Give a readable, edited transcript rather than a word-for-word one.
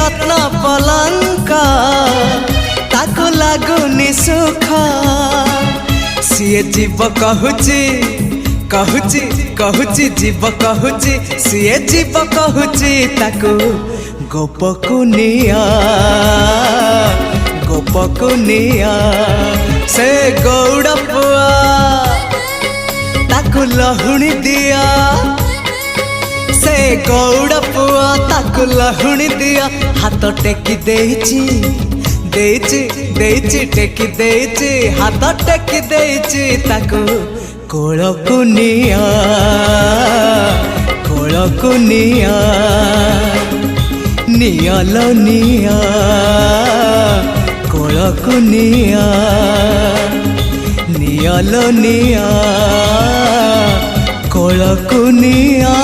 रत्न पलंक ताको लागुनी सुख सीए जीव कहूची कहूची कहूची जीव कहूची सीए जीव कहूची ताको गोपकुनिया गोपकुनिया से गौड़ पुआ ताको लहुणी दिया से गौड़ पुआ ताको लहुणी दिया हाथ टेकी देची देची देची टेकी देची हाथ टेकी देची ताको कोलकुनिया कोलकुनिया नियालो निया कोलकुनिया नियालो निया कोलकुनिया।